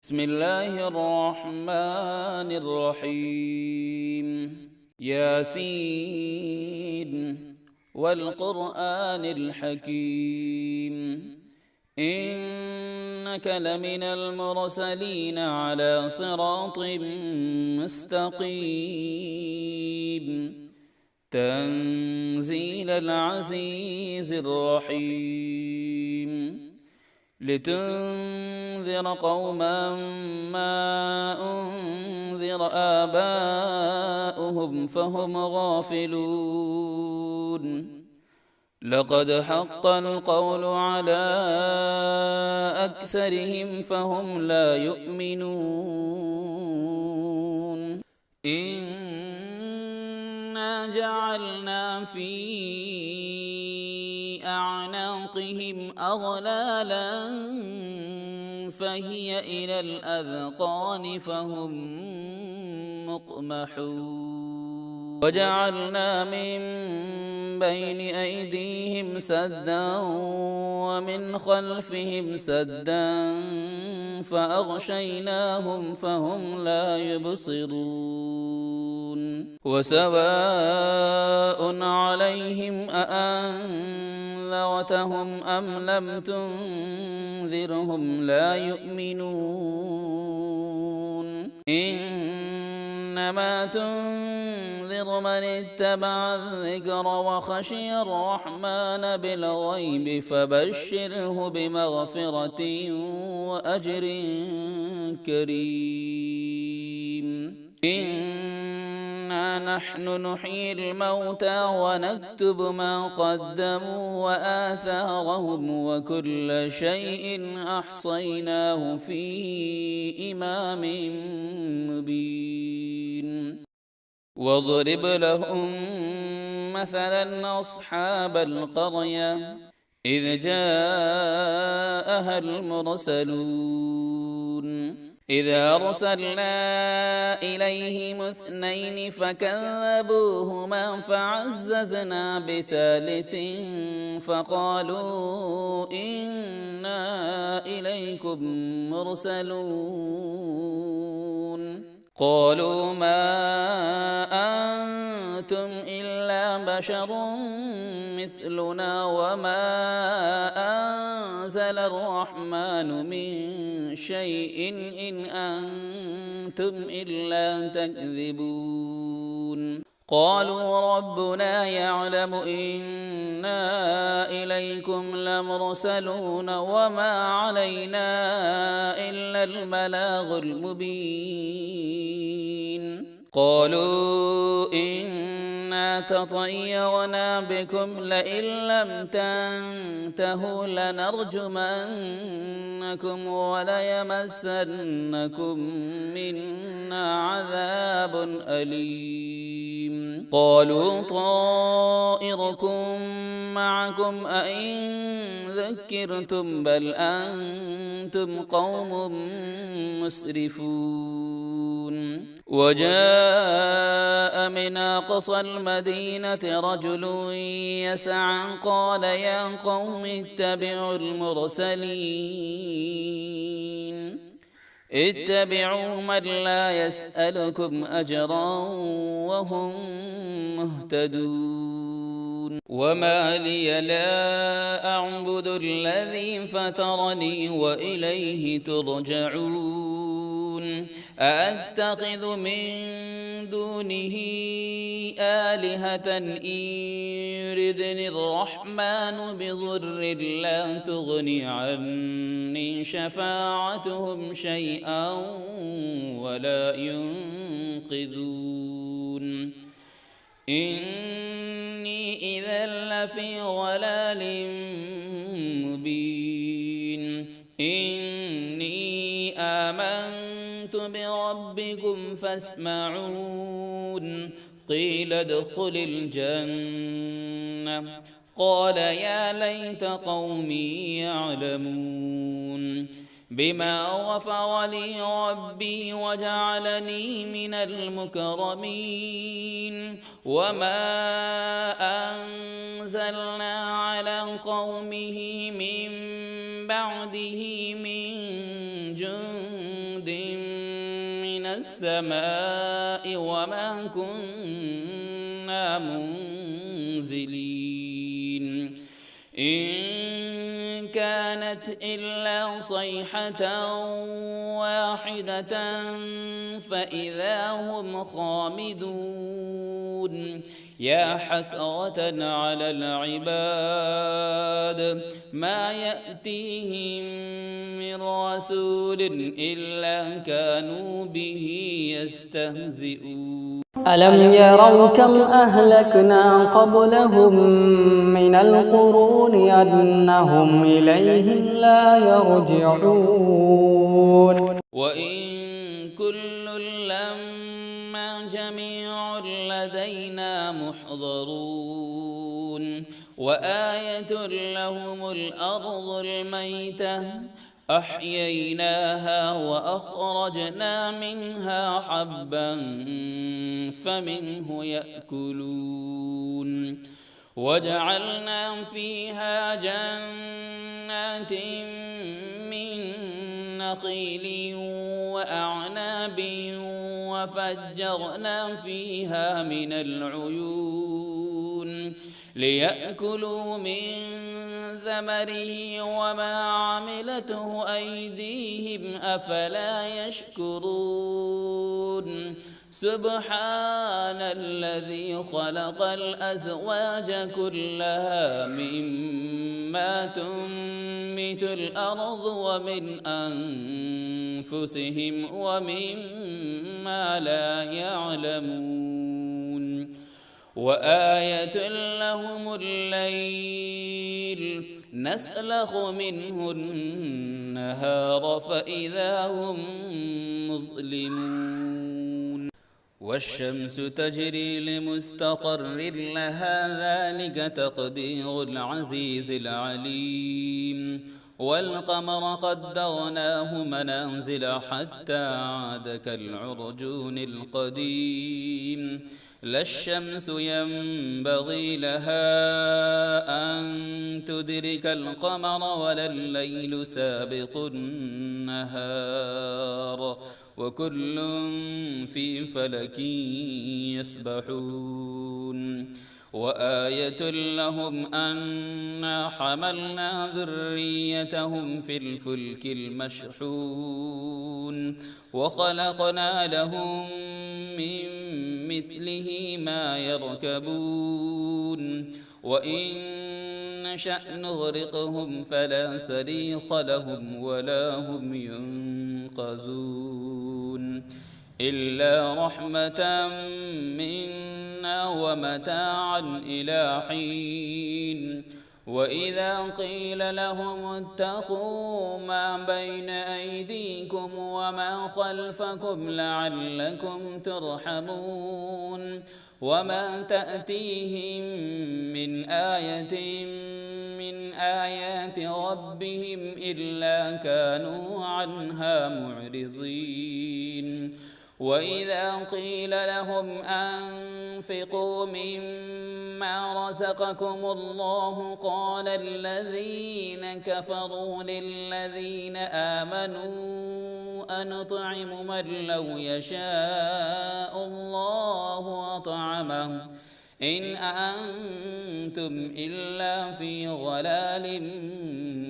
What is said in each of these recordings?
بسم الله الرحمن الرحيم ياسين والقرآن الحكيم إنك لمن المرسلين على صراط مستقيم تنزيل العزيز الرحيم لتنذر قوما ما أنذر آباؤهم فهم غافلون لقد حق القول على أكثرهم فهم لا يؤمنون إنا جعلنا في أعناقهم أغلالا فهي إلى الأذقان فهم مقمحون وجعلنا من بين أيديهم سدا ومن خلفهم سدا فأغشيناهم فهم لا يبصرون وسواء عليهم أأنذرتهم أم لم تنذرهم لا يؤمنون إنما تنذر من اتبع الذكر وخشي الرحمن بالغيب فبشره بمغفرة وأجر كريم إنا نحن نحيي الموتى ونكتب ما قدموا وآثارهم وكل شيء أحصيناه في إمام مبين واضرب لهم مثلا أصحاب القرية إذ جاءها المرسلون إذ أرسلنا إليهم اثنين فكذبوهما فعززنا بثالث فقالوا إنا إليكم مرسلون قالوا ما أنتم إلا بشر مثلنا وما أنزل الرحمن من شيء إن أنتم إلا تكذبون قالوا ربنا يعلم إنا إليكم لمرسلون وما علينا إلا البلاغ المبين قالوا إنا تطيرنا بكم لئن لم تنتهوا لنرجمنكم وليمسنكم منا عذاب أليم قالوا طائركم معكم أئن ذكرتم بل أنتم قوم مسرفون وجاء من أقصى المدينة رجل يسعى قال يا قوم اتبعوا اتبعوا من لا يسألكم أجرا وهم مهتدون وما لي لا أعبد الذي فطرني وإليه ترجعون أأتخذ من دونه آلهة إن يردني الرحمن بضر لا تغني عني شفاعتهم شيئا ولا ينقذون إني إذا لفي ضلال مبين إني آمنت بربكم فاسمعون قيل ادخل الجنة قال يا ليت قومي يعلمون بما غفر لي ربي وجعلني من المكرمين وما أنزلنا على قومه من بعده من جند جند من السماء وما كنا منزلين إن كانت إلا صيحة واحدة فإذا هم خامدون يا حسرة على العباد ما يأتيهم من رسول إلا كانوا به يستهزئون ألم يروا كم أهلكنا قبلهم من القرون أنهم إليهم لا يرجعون وإن كل لما جميع لدينا محضرون وآية لهم الأرض الميتة أحييناها وأخرجنا منها حبا فمنه يأكلون وجعلنا فيها جنات من نخيل وأعناب وفجرنا فيها من العيون ليأكلوا من ثمره وما عملته أيديهم أفلا يشكرون سبحان الذي خلق الأزواج كلها مما تنبت الأرض ومن أنفسهم ومما لا يعلمون وآية لهم الليل نسلخ منه النهار فإذا هم مظلمون والشمس تجري لمستقر لها ذلك تقدير العزيز العليم والقمر قدرناه منازل حتى عاد كالعرجون القديم لا الشمس ينبغي لها أن تدرك القمر ولا الليل سابق النهار وكل في فلك يسبحون وآية لهم أنا حملنا ذريتهم في الفلك المشحون وخلقنا لهم من مثله ما يركبون وإن نشأ نغرقهم فلا صريخ لهم ولا هم ينقذون إلا رحمة منا ومتاعا إلى حين وإذا قيل لهم اتقوا ما بين أيديكم وما خلفكم لعلكم ترحمون وما تأتيهم من آية من آيات ربهم إلا كانوا عنها معرضين وإذا قيل لهم أنفقوا مما رزقكم الله قال الذين كفروا للذين آمنوا أنطعم من لو يشاء الله أطعمه إن أنتم إلا في ضلال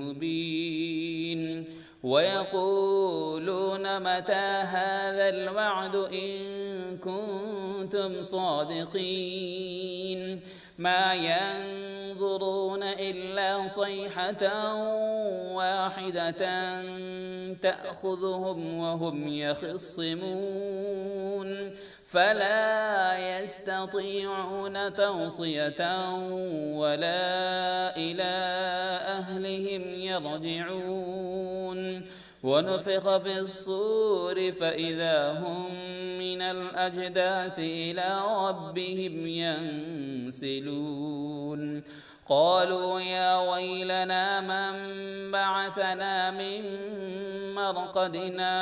مبين ويقولون متى هذا الوعد إن كنتم صادقين ما ينظرون إلا صيحة واحدة تأخذهم وهم يخصمون فلا يستطيعون توصية ولا إلى أهلهم يرجعون ونفخ في الصور فإذا هم من الأجداث إلى ربهم ينسلون قالوا يا ويلنا من بعثنا من مرقدنا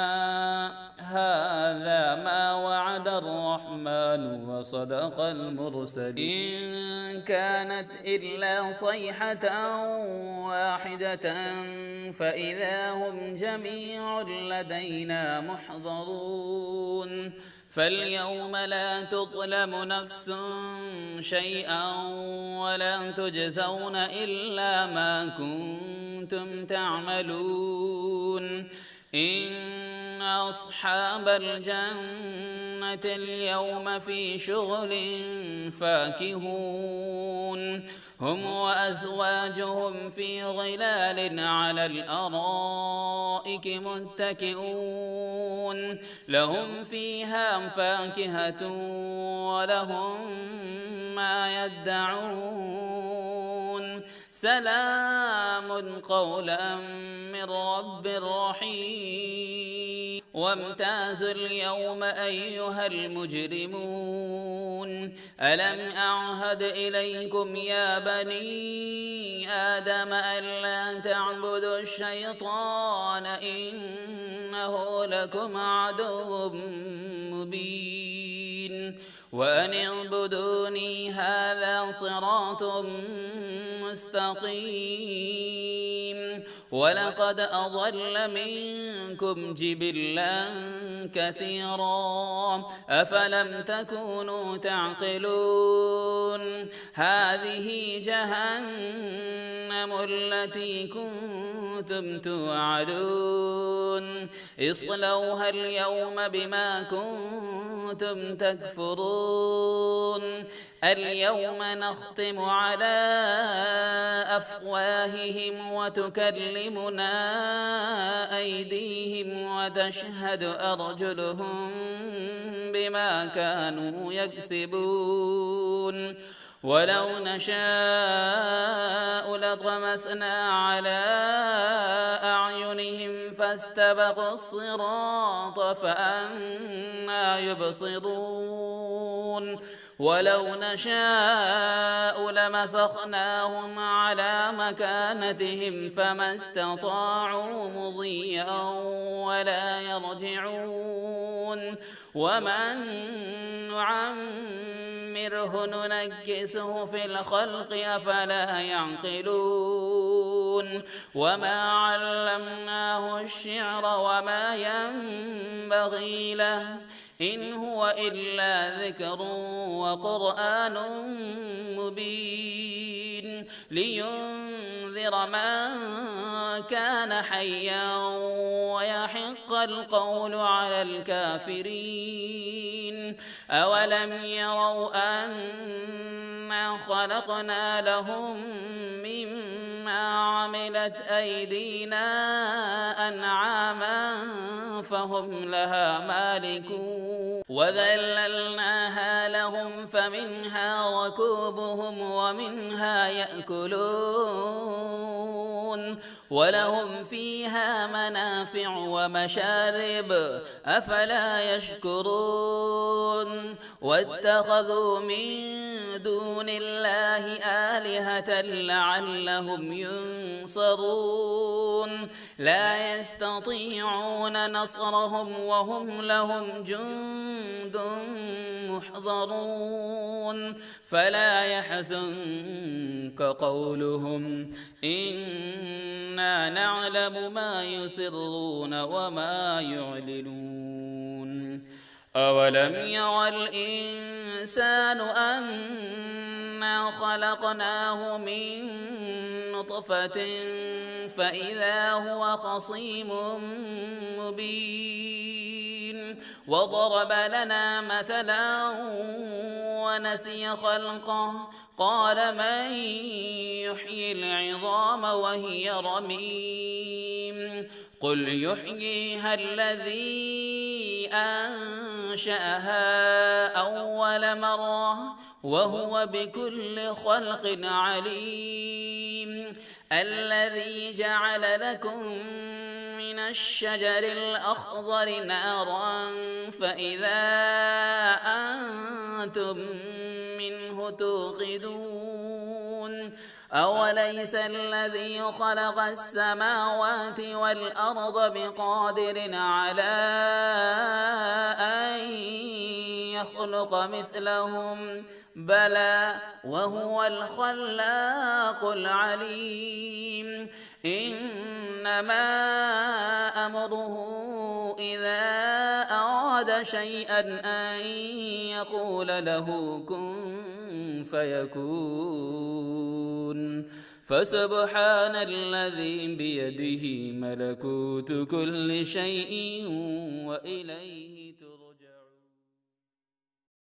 هذا ما وعد الرحمن وصدق المرسلين إن كانت إلا صيحة واحدة فإذا هم جميع لدينا محضرون فاليوم لا تظلم نفس شيئا ولا تجزون إلا ما كنتم تعملون إن أصحاب الجنة اليوم في شغل فاكهون هم وأزواجهم في ظلال على الأرائك متكئون لهم فيها فاكهة ولهم ما يدعون سلام قولا من رب رحيم وامتازوا اليوم أيها المجرمون ألم أعهد إليكم يا بني آدم ألا تعبدوا الشيطان إنه لكم عدو مبين وأن اعبدوني هذا صراط مستقيم ولقد أضل منكم جبلا كثيرا أفلم تكونوا تعقلون هذه جهنم التي كنتم توعدون اصلوها اليوم بما كنتم تكفرون اليوم نختم على أفواههم وتكلمنا أيديهم وتشهد أرجلهم بما كانوا يكسبون ولو نشاء لطمسنا على أعينهم فاستبقوا الصراط فأنى يبصرون ولو نشاء لمسخناهم على مكانتهم فما استطاعوا مضيا ولا يرجعون ومن نعمره ننكسه في الخلق أفلا يعقلون وما علمناه الشعر وما ينبغي له إن هو إلا ذكر وقرآن مبين لينذر من كان حيا ويحق القول على الكافرين أولم يروا أنا خلقنا لهم مما عملت أيدينا أنعاما فهم لها مالكون وذللناها لهم فمنها ركوبهم ومنها يأكلون ولهم فيها منافع ومشارب أفلا يشكرون واتخذوا من دون الله آلهة لعلهم ينصرون لا يستطيعون نصرهم وهم لهم جند محضرون فلا يحزنك قولهم إنا نعلم ما يسرون وما يعلنون أولم ير الإنسان أنا خلقناه من نطفة فإذا هو خصيم مبين وضرب لنا مثلا ونسي خلقه قال من يحيي العظام وهي رميم قل يحييها الذي أنشأها أول مرة وهو بكل خلق عليم الذي جعل لكم من الشجر الأخضر نارا فإذا أنتم منه توقدون أوليس الذي خلق السماوات والأرض بقادر على أن يخلق مثلهم بلى وهو الخلاق العليم إنما أمره إذا أراد شيئا أن يقول له كن فيكون فسبحان الذي بيده ملكوت كل شيء وإليه ترجعون